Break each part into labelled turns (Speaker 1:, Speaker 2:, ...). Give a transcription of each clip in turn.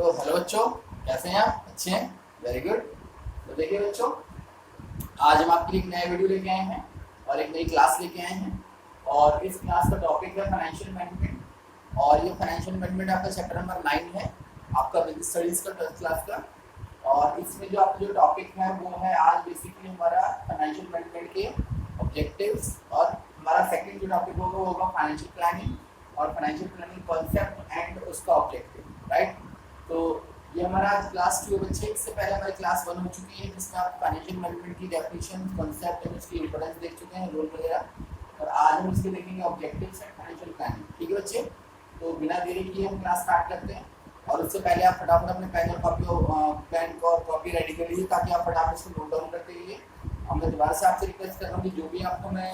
Speaker 1: तो हेलो बच्चों, कैसे हैं आप? अच्छे हैं, वेरी गुड। तो देखिए बच्चों, आज हम आपके लिए एक नया वीडियो लेके आए हैं और एक नई क्लास लेके आए हैं। और इस क्लास का टॉपिक है फाइनेंशियल मैनेजमेंट। और ये फाइनेंशियल मैनेजमेंट आपका चैप्टर नंबर 9 है, आपका बिजनेस स्टडीज का 12th क्लास का। और इसमें जो आपका जो टॉपिक है वो है आज बेसिकली हमारा फाइनेंशियल मैनेजमेंट के ऑब्जेक्टिव्स। और हमारा सेकंड जो टॉपिक होगा वो होगा फाइनेंशियल प्लानिंग और फाइनेंशियल प्लानिंग कॉन्सेप्ट एंड उसका ऑब्जेक्टिव, राइट। तो ये हमारा आज क्लास 2 बच्चे। इससे पहले हमारी क्लास 1 हो चुकी है जिसमें आप फाइनेंशियल मैनेजमेंट की डेफिनेशन, कॉन्सेप्ट एंड उसकी इंपॉर्टेंस देख चुके हैं, रोल वगैरह। और आज हम इसके देखेंगे ऑब्जेक्टिव्स एंड फाइनेंशियल प्लानिंग। ठीक है बच्चे, तो बिना देरी किए हम क्लास स्टार्ट करते हैं। और उससे पहले आप फटाफट अपने पेन और कॉपी रेडी कर लीजिए ताकि आप फटाफट इसको नोट डाउन करते रहिए। और मैं दोबारा से आपसे रिक्वेस्ट कर रहा हूँ कि जो भी आपको मैं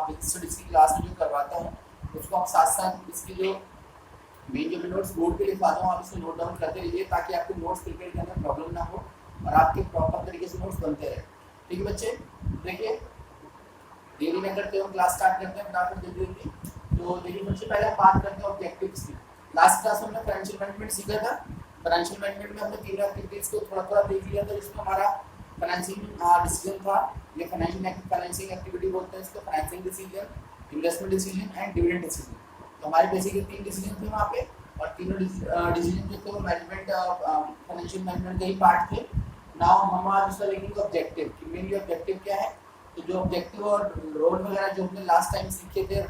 Speaker 1: बिजनेस स्टडीज की क्लास में जो करवाता हूँ उसको आप साथ साथ इसकी जो मेन जो मैं नोट्स बोर्ड पे लिखवाता हूँ आप इसको नोट डाउन करते रहिए ताकि आपको नोट्स प्रिपेयर करने में प्रॉब्लम ना हो और आपके प्रॉपर तरीके से नोट्स बनते रहे। ठीक है बच्चे, देखिए देरी न करते हुए क्लास स्टार्ट करते हैं फटाफट जल्दी जल्दी। तो देखिए सबसे पहले हम बात करते हैं ऑब्जेक्टिव्स की। लास्ट क्लास में हमने फाइनेंशियल मैनेजमेंट सीखा था। फाइनेंशियल मैनेजमेंट में हमने तीन एक्टिविटीज को थोड़ा थोड़ा देख लिया था जिसमें हमारा फाइनेंसिंग डिसीजन था। ये फाइनेंसिंग एक्टिविटी बोलते हैं इसको, financing decision, investment decision and dividend decision. तो हमारे बेसिकली 3 डिसीजन थे वहाँ पे और तीनों डिसीजन जो थे वो मैनेजमेंट फाइनेंशियल मैनेजमेंट के ही पार्ट थे। नाउ हम आज उसका देखेंगे ऑब्जेक्टिव कि मेनली ऑब्जेक्टिव क्या है। तो जो ऑब्जेक्टिव और रोल वगैरह जो हमने लास्ट टाइम सीखे थे,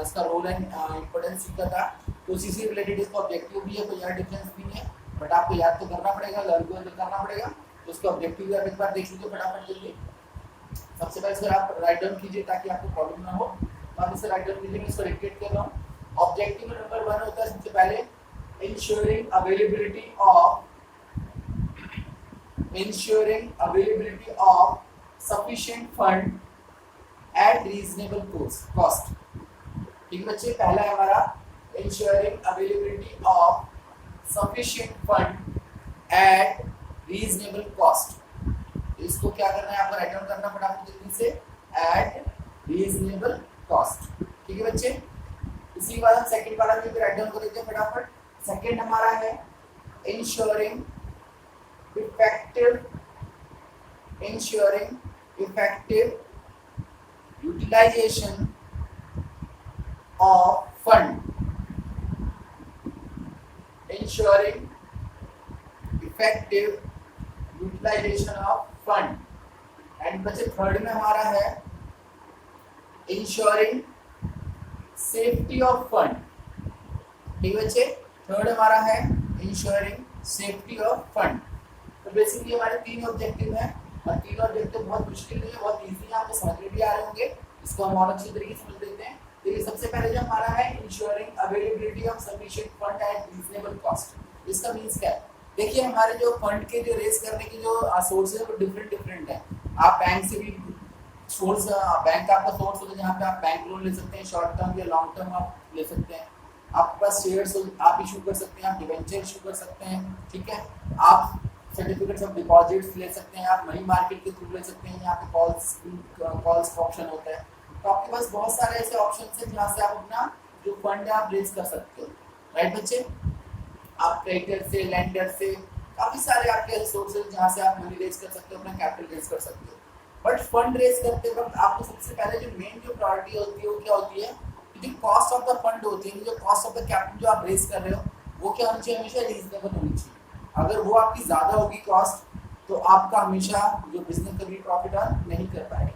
Speaker 1: इसका रोल एंड इम्पोर्टेंस सीखा था, तो उसी से रिलेटेड इसका ऑब्जेक्टिव भी है, कोई यार डिफरेंस नहीं है। बट आपको याद तो करना पड़ेगा, लर्न तो करना पड़ेगा। तो उसका ऑब्जेक्टिव भी आप एक बार देख लीजिए फटाफट जल्दी। सबसे पहले इसको आप राइट डाउन कीजिए ताकि आपको प्रॉब्लम ना हो। तो आप इसे राइट डाउन कीजिए, मैं इसको रिपीट कर रहा हूँ। ऑब्जेक्टिव नंबर 1 होता है सबसे पहले ensuring availability of sufficient fund at reasonable cost। ठीक है बच्चे, पहला है हमारा ensuring availability of sufficient fund at reasonable cost। इसको क्या करना है, आपको राइट डाउन करना फटाफट जल्दी से, at reasonable cost। ठीक है बच्चे, इसी के बाद हम सेकंड वाला भी राइट डाउन कर देते हैं फटाफट। सेकंड हमारा है ensuring effective utilization of fund। ensuring effective utilization of fund। And बच्चे थर्ड में हमारा है ensuring सेफ्टी ऑफ फंड। ठीक है बच्चे, थर्ड हमारा है इंश्योरिंग सेफ्टी ऑफ फंड। तो बेसिकली हमारे 3 ऑब्जेक्टिव हैं और 3 ऑब्जेक्टिव बहुत मुश्किल नहीं है, बहुत इजी है, आपको समझ में भी आ रहे होंगे। इसको हम और अच्छी तरीके से समझ लेते हैं। तो ये सबसे पहले जो हमारा है ensuring availability of sufficient fund eight reasonable cost. इसका मींस क्या है, देखिए हमारे जो फंड के जो रेज करने की जो सोर्सेज है वो डिफरेंट है। आप बैंक से भी सोर्स, बैंक का आपका सोर्स होता है जहाँ पे आप बैंक लोन ले सकते हैं, शॉर्ट टर्म या लॉन्ग टर्म आप ले सकते हैं। आपके पास शेयर्स आप इशू कर सकते हैं, आप डिवेंचर इशू कर सकते हैं, ठीक है। आप सर्टिफिकेट्स ऑफ डिपॉजिट्स ले सकते हैं, आप मनी मार्केट के थ्रू ले सकते हैं, यहाँ पे कॉल्स का ऑप्शन होता है। तो आपके पास बहुत सारे ऐसे ऑप्शन हैं जहाँ से आप अपना जो फंड है आप रेज कर सकते हो, राइट बच्चे। आप क्रेडिटर से, लेंडर से, काफी सारे आपके ऐसे सोर्सेज जहाँ से आप मनी रेज कर सकते हो, अपना कैपिटल रेज कर सकते हो। बट फंड रेज करते वक्त आपको सबसे पहले जो मेन जो प्रायोरिटी होती है वो क्या होती है, जो कॉस्ट ऑफ द फंड होती है, जो कॉस्ट ऑफ द कैपिटल जो आप रेज कर रहे हो वो क्या होनी चाहिए, हमेशा रीजनेबल होनी चाहिए। अगर वो आपकी ज़्यादा होगी कॉस्ट तो आपका हमेशा जो बिजनेस कभी प्रॉफिट अर्न नहीं कर पाएगा।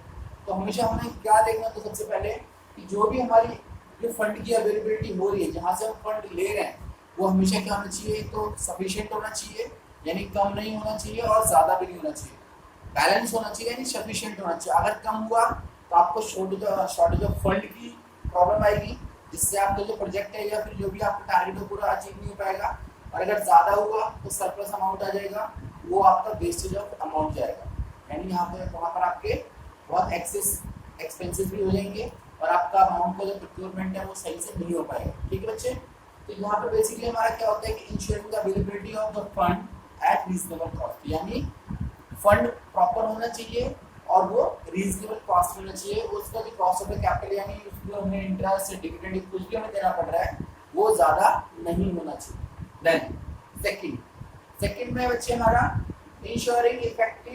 Speaker 1: तो हमेशा हमें क्या देखना, तो सबसे पहले कि जो भी हमारी जो फंड की अवेलेबिलिटी हो रही है, जहाँ से हम फंड ले रहे हैं, वो हमेशा क्या होना चाहिए, तो सफिशिएंट होना चाहिए, यानी कम नहीं होना चाहिए और ज़्यादा भी नहीं होना चाहिए, बैलेंस होना चाहिए, यानी सफिशिएंट होना चाहिए। अगर कम हुआ तो आपको शॉर्टेज ऑफ फंड की प्रॉब्लम आएगी, जिससे आपका जो प्रोजेक्ट है या फिर जो भी आपका टारगेट है पूरा अचीव नहीं हो पाएगा। और अगर ज़्यादा हुआ तो सरप्लस अमाउंट आ जाएगा, वो आपका वेस्टेज ऑफ अमाउंट जाएगा, यानी यहाँ पे वहाँ पर आपके बहुत एक्सपेंसेस भी हो जाएंगे और आपका अमाउंट का जो प्रोक्योरमेंट है वो सही से नहीं हो पाएगा। ठीक है बच्चे, तो यहाँ पे बेसिकली हमारा क्या होता है कि ensuring the availability of the fund eight reasonable cost, यानी फंड प्रॉपर होना चाहिए और वो रीजनेबल कॉस्ट होना चाहिए। उसका जो कॉस्ट ऑफ द कैपिटल यानी उसको हमें इंटरेस्ट, डिविडेंड कुछ भी हमें देना पड़ रहा है वो ज़्यादा नहीं होना चाहिए। देन सेकंड, सेकंड में बच्चे हमारा ensuring effective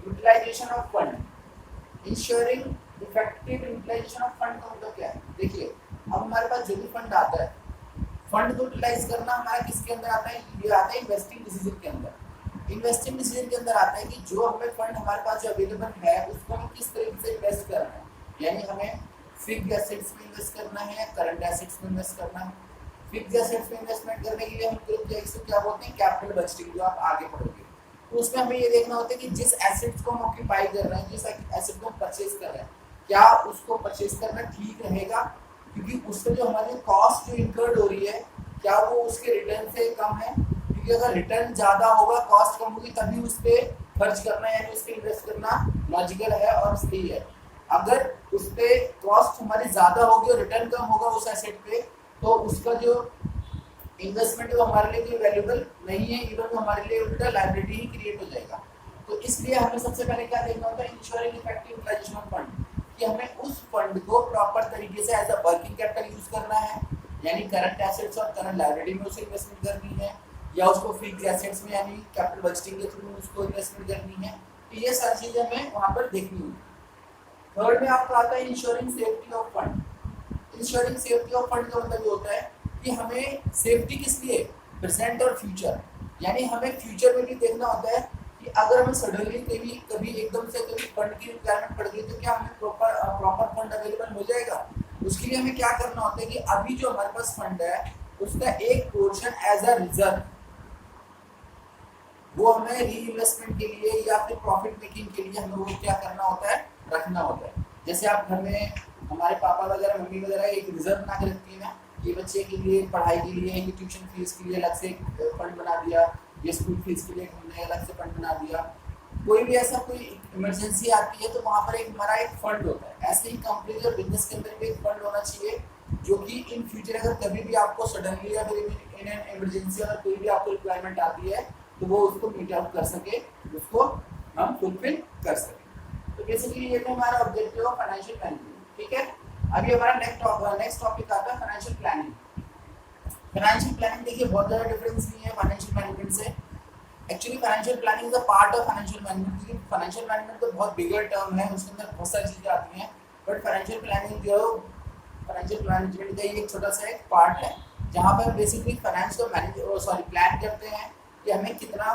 Speaker 1: utilization of fund. Ensuring effective utilization of fund का मतलब क्या है? देखिए, अब हमारे पास जो भी फंड आता है, फंड को यूटिलाइज करना हमारा किसके अंदर आता है? ये आता है इन्वेस्टिंग डिसीजन के अंदर। इन्वेस्टिंग डिसीजन के अंदर आता है कि जो हमें फंड हमारे पास जो अवेलेबल है उसको हम किस तरीके से इन्वेस्ट करना है, यानी हमें फिक्स्ड एसेट्स में इन्वेस्ट करना है या करंट एसेट्स में इन्वेस्ट करना है। फिक्स्ड एसेट्स में इन्वेस्टमेंट करने के लिए हम क्या बोलते हैं? कैपिटल बजटिंग, जो आप आगे पढ़ोगे। तो उसमें हमें ये देखना होता है कि जिस एसेट्स को हम ऑक्यूपाई कर रहे हैं, जिस एसेट को हम परचेज कर रहे हैं, क्या उसको परचेज करना ठीक रहेगा, क्योंकि उससे जो हमारी कॉस्ट जो इंकर्ड हो रही है क्या वो उसके रिटर्न से कम है? क्योंकि अगर रिटर्न ज़्यादा होगा, कॉस्ट कम होगी, तभी उस पर खर्च करना यानी उस पर इन्वेस्ट करना लॉजिकल है और सही है। अगर उस पर कॉस्ट हमारी ज़्यादा होगी और रिटर्न कम होगा उस एसेट पे, तो उसका जो इन्वेस्टमेंट वो हमारे लिए कोई वैल्यूबल नहीं है, इवन वो हमारे लिए उल्टा लायबिलिटी ही क्रिएट हो जाएगा। तो इसलिए हमें सबसे पहले क्या देखना होता है? Ensuring effective utilization of fund, कि हमें उस फंड को प्रॉपर तरीके से as a working capital use करना है, यानी करंट एसेट्स और करंट लायबिलिटी में उसे इन्वेस्टमेंट करनी है, या उसको फिक्स्ड एसेट्स में यानी कैपिटल बजटिंग के थ्रू उसको इन्वेस्टमेंट करनी है। तो ये सारी चीजें हमें वहाँ पर देखनी होगी। थर्ड में आपका आता है ensuring safety of fund. Ensuring safety of fund का मतलब ये होता है कि हमें सेफ्टी किस लिए? प्रेजेंट और फ्यूचर, यानी हमें फ्यूचर में भी देखना होता है कि अगर हमें सडनली कभी एकदम से कभी फंड की रिक्वायरमेंट पड़ गई तो क्या हमें प्रॉपर फंड अवेलेबल हो जाएगा? उसके लिए हमें क्या करना होता है कि अभी जो हमारे पास फंड है उसका एक पोर्शन एज अ रिजर्व वो हमें री इन्वेस्टमेंट के लिए या फिर प्रॉफिट मेकिंग के लिए हमें वो क्या करना होता है? रखना होता है। जैसे आप घर में हमारे पापा वगैरह मम्मी वगैरह एक रिजर्व बना के रखती है ना, ये बच्चे के लिए पढ़ाई के लिए, ये ट्यूशन फीस के लिए अलग से फंड बना दिया, ये स्कूल फीस के लिए हमने अलग से फंड बना दिया। कोई भी ऐसा कोई इमरजेंसी आती है तो वहाँ पर एक हमारा एक फंड होता है। ऐसे ही कंपनी और बिजनेस के अंदर भी एक फंड होना चाहिए, जो कि इन फ्यूचर अगर कभी भी आपको सडनली या फिर इन एन इमरजेंसी अगर कोई भी आपको रिक्वायरमेंट आती है तो वो उसको मीट आउट कर सके, उसको हम फुलफिल कर सके। तो बेसिकली ये तो हमारा ऑब्जेक्टिव ऑफ फाइनेंशियल प्लानिंग। ठीक है, अभी हमारा नेक्स्ट टॉपिक आता है फाइनेंशियल प्लानिंग। फाइनेंशियल प्लानिंग देखिए बहुत ज़्यादा डिफरेंस नहीं है फाइनेंशियल मैनेजमेंट से। Actually financial planning is a part of financial management, क्योंकि फाइनेंशियल मैनेजमेंट तो बहुत बिगर टर्म है, उसके अंदर बहुत सारी चीज़ें आती हैं, बट फाइनेंशियल प्लानिंग जो फाइनेंशियल मैनेजमेंट का एक छोटा सा एक पार्ट है, जहाँ पर बेसिकली फाइनेंस को प्लान करते हैं कि हमें कितना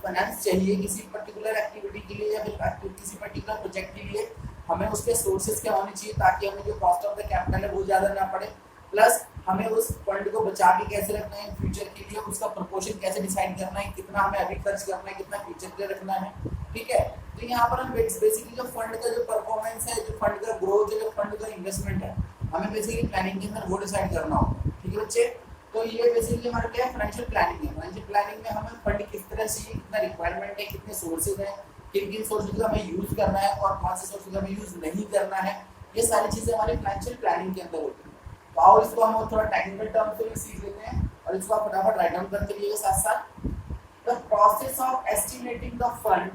Speaker 1: फाइनेंस चाहिए किसी पर्टिकुलर एक्टिविटी के लिए या फिर किसी पर्टिकुलर प्रोजेक्ट के लिए, हमें उसके सोर्सेज क्या होने चाहिए ताकि हमें जो कॉस्ट ऑफ द कैपिटल है वो ज़्यादा ना पड़े, प्लस हमें उस फंड को बचा के कैसे रखना है फ्यूचर के लिए, उसका प्रोपोर्शन कैसे डिसाइड करना है, कितना हमें अभी खर्च करना है, कितना फ्यूचर के लिए रखना है। ठीक है, तो यहाँ पर हम बेसिकली जो फंड का जो परफॉर्मेंस है, जो फंड का ग्रोथ है, जो फंड का इन्वेस्टमेंट है, हमें बेसिकली प्लानिंग के अंदर वो डिसाइड करना होगा। ठीक है बच्चे, तो ये बेसिकली हमारा क्या है? फाइनेंशियल प्लानिंग है। फाइनेंशियल प्लानिंग में हमें फंड किस तरह से, कितना रिक्वायरमेंट है, कितने सोर्सेज हैं, किन किन सोर्सेज का हमें यूज करना है और कौन से सोर्सेज का हमें यूज नहीं करना है, ये सारी चीजें हमारी फाइनेंशियल प्लानिंग के अंदर होती है। तो आओ इसको हम थोड़ा टेक्निकल टर्म से भी सीख लेते हैं और इसको आप फटाफट राइट डाउन करते रहिएगा साथ साथ। The process of estimating the fund,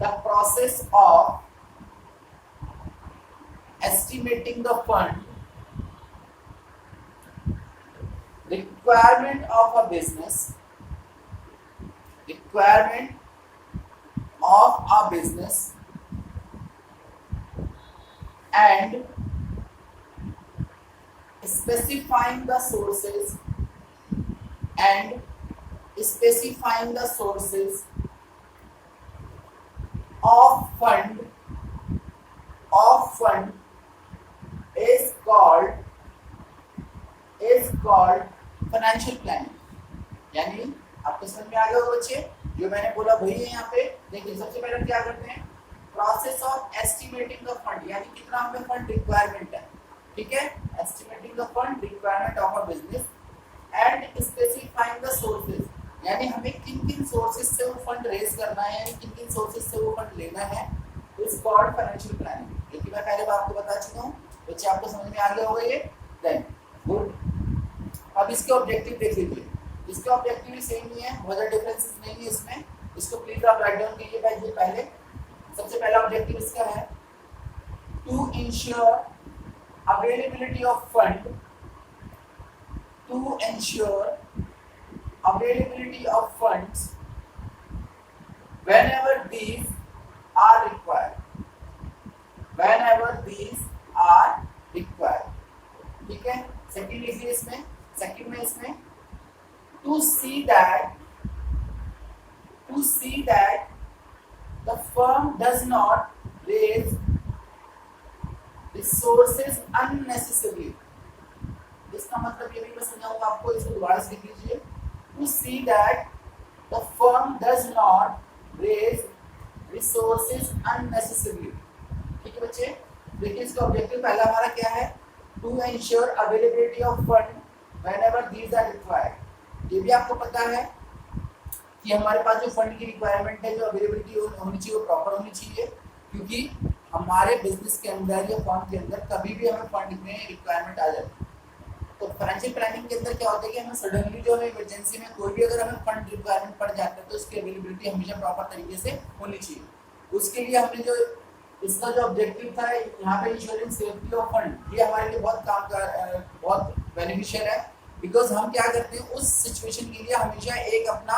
Speaker 1: the process of estimating the fund requirement of a business and specifying the sources of fund is called financial planning. यानी आपको समझ में आ गया होगा बच्चे, जो मैंने बोला वही है यहाँ पे। देखिए सबसे पहले क्या करते हैं? Process of estimating the fund, यानी कितना हमें फंड रिक्वायरमेंट है। ठीक है, estimating the fund requirement of a business and specifying the sources, यानी हमें किन किन सोर्सेज से वो फंड रेज करना है, यानी किन किन सोर्सेज से वो फंड लेना है, इज कॉल्ड फाइनेंशियल प्लानिंग। क्योंकि मैं पहले आपको बता चुका हूँ, बच्चे आपको समझ में आ गया होगा ये। देन गुड, अब इसके ऑब्जेक्टिव देख लीजिए। इसके ऑब्जेक्टिव भी सेम ही है, बहुत ज़्यादा डिफरेंसेस नहीं है इसमें। इसको प्लीज आप राइट डाउन कीजिए पहले। सबसे पहला ऑब्जेक्टिव इसका है to ensure availability of fund, to ensure availability of funds whenever these are required, whenever these are required. ठीक है, सेकंड लिखिए इसमें, सेकंड में इसमें to see that the firm does not raise resources unnecessarily. इसका मतलब ये भी मैं समझाऊंगा आपको, इसको दोबारा से लिख लीजिए। To see that the firm does not raise resources unnecessarily. ठीक है बच्चे, देखिए इसका ऑब्जेक्टिव पहला हमारा क्या है, to ensure availability of fund whenever these are required। ये भी आपको पता है कि हमारे पास जो फंड की रिक्वायरमेंट है, जो अवेलेबिलिटी होनी चाहिए वो प्रॉपर होनी चाहिए, क्योंकि हमारे बिजनेस के अंदर या फर्म के अंदर कभी भी हमें फंड में रिक्वायरमेंट आ जाती है। तो फाइनेंशियल प्लानिंग के अंदर क्या होता है कि हमें सडनली जो है इमरजेंसी में कोई भी अगर हमें फंड रिक्वायरमेंट पड़ जाता है तो उसकी अवेलेबिलिटी हमेशा प्रॉपर तरीके से होनी चाहिए। उसके लिए हमने जो इसका जो ऑब्जेक्टिव था यहाँ पे इंश्योरिंग सेफ्टी ऑफ फंड, ये हमारे लिए बहुत काम का बहुत बेनिफिशियल है, बिकॉज हम क्या करते हैं उस सिचुएशन के लिए हमेशा एक अपना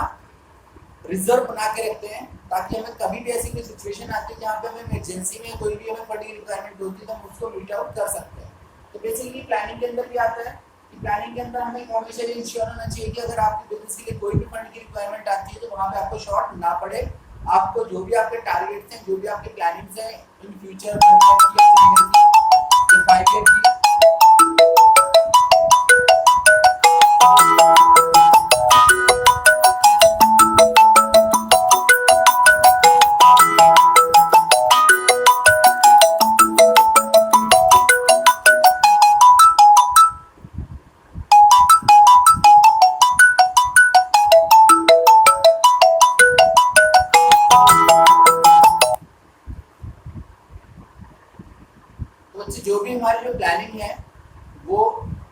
Speaker 1: रिजर्व बना के रखते हैं, ताकि हमें कभी भी ऐसी कोई सिचुएशन आती है जहाँ पे हमें इमरजेंसी में कोई भी हमें फंड की रिक्वायरमेंट होती है तो हम उसको मीट आउट कर सकते हैं। तो बेसिकली प्लानिंग के अंदर भी आता है कि प्लानिंग के अंदर हमें हमेशा ये इंश्योर होना चाहिए कि अगर आपके बिजनेस के लिए कोई भी फंड की रिक्वायरमेंट आती है तो वहाँ पे आपको शॉर्ट ना पड़े, आपको जो भी आपके टारगेट्स हैं, जो भी आपके प्लानिंग्स हैं इन फ्यूचर 5 ईयर की, जो भी हमारी जो प्लानिंग है वो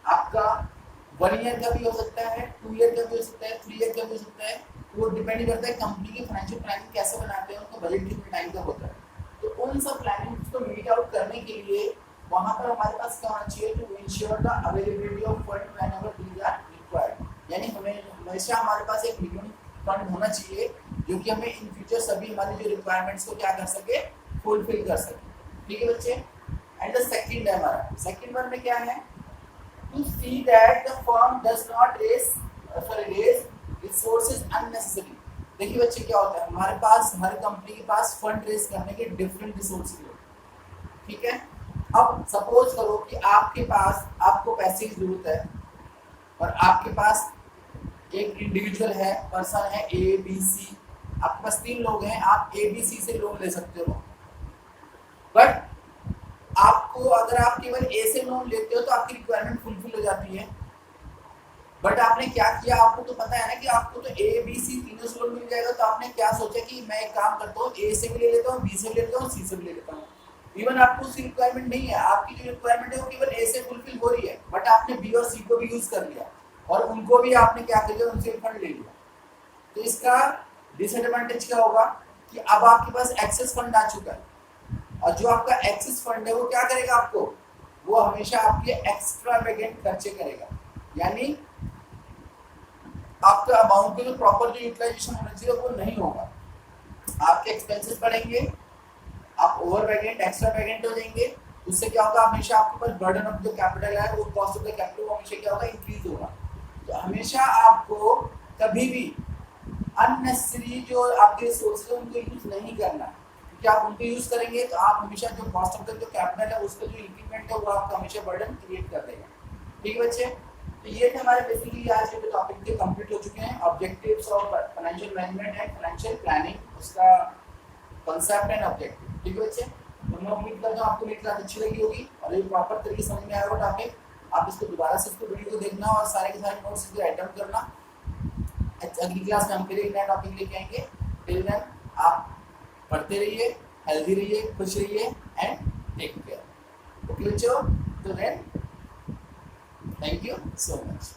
Speaker 1: आपका 1 ईयर का भी हो सकता है, 2 ईयर का भी हो सकता है, 3 ईयर का भी हो सकता है। वो डिपेंड करता है कंपनी की फाइनेंशियल प्लानिंग कैसे बनाते हैं, उनका बजट कितने टाइम का होता है। तो उन सब प्लानिंग्स को मीट आउट करने के लिए वहाँ पर हमारे पास क्या होना चाहिए, to ensure the availability of fund whenever these are required. यानी हमें हमेशा हमारे पास एक मिनिमम फंड होना चाहिए जो कि हमें इन फ्यूचर सभी हमारी जो रिक्वायरमेंट्स को क्या कर सके, फुलफिल कर सके। ठीक है बच्चे, एंड द सेकंड है हमारा, सेकंड वन में क्या है, to see that the firm does not raise resources unnecessary. देखिए बच्चे क्या होता है, हमारे पास हर कंपनी के पास फंड रेज करने के डिफरेंट रिसोर्सेज होते हैं। ठीक है, अब सपोज करो कि आपके पास आपको पैसे की जरूरत है और आपके पास एक इंडिविजुअल है, पर्सन है ए बी सी, आपके पास 3 लोग हैं, आप ए बी सी से लोन ले सकते हो। बट आपको अगर आप केवल ए से लोन लेते हो तो आपकी रिक्वायरमेंट फुलफिल हो जाती है। बट आपने क्या किया, आपको तो पता है ना कि आपको तो ए बी सी तीनों से लोन मिल जाएगा, तो आपने क्या सोचा कि मैं एक काम करता हूँ, ए से भी ले लेता हूँ, बी से भी ले लेता हूँ, सी से भी ले लेता हूँ। इवन आपको उसकी रिक्वायरमेंट नहीं है, आपकी जो रिक्वायरमेंट है वो केवल ए से फुलफिल हो रही है, बट आपने बी और सी को भी यूज कर लिया और उनको भी आपने क्या कर लिया, उनसे फंड ले लिया। तो इसका डिसएडवांटेज क्या होगा कि अब आपके पास एक्सेस फंड आ चुका है, और जो आपका एक्सेस फंड है वो क्या करेगा, आपको वो हमेशा आपके एक्स्ट्रावेगेंट खर्चे करेगा। यानी आपका अमाउंट का जो प्रॉपर जो यूटिलाइजेशन होना चाहिए वो नहीं होगा, आपके एक्सपेंसेस बढ़ेंगे, आप ओवरवेगेंट एक्स्ट्रावेगेंट हो जाएंगे। उससे क्या होगा, हमेशा आपके ऊपर बर्डन ऑफ जो कैपिटल है, वो कॉस्ट ऑफ द कैपिटल वो हमेशा क्या होगा, इंक्रीज होगा। तो हमेशा आपको कभी भी अननेसेसरी जो आपके रिसोर्सेज है उनको यूज नहीं करना, क्योंकि आप उनको यूज करेंगे तो आप हमेशा जो कॉस्ट ऑफ द जो कैपिटल है उसका जो इंक्रीमेंट है वो आपका हमेशा बर्डन क्रिएट कर देगा। ठीक है बच्चे, तो ये थे हमारे बेसिकली आज के टॉपिक के कंप्लीट हो चुके हैं, objectives of financial management and financial planning, उसका कॉन्सेप्ट एंड ऑब्जेक्टिव। ठीक है बच्चे, तो मैं उम्मीद करता हूँ आपको मेरी क्लास अच्छी लगी होगी और ये प्रॉपर तरीके से समझ में आया होगा टॉपिक। आप इसको दोबारा से इसको वीडियो को देखना और सारे के सारे नोट्स इसको राइट डाउन करना। अगली क्लास में हम फिर एक नया टॉपिक लेके आएंगे। टिल देन आप पढ़ते रहिए, हेल्दी रहिए, खुश रहिए एंड टेक केयर। ओके बच्चों, तो then thank you so much.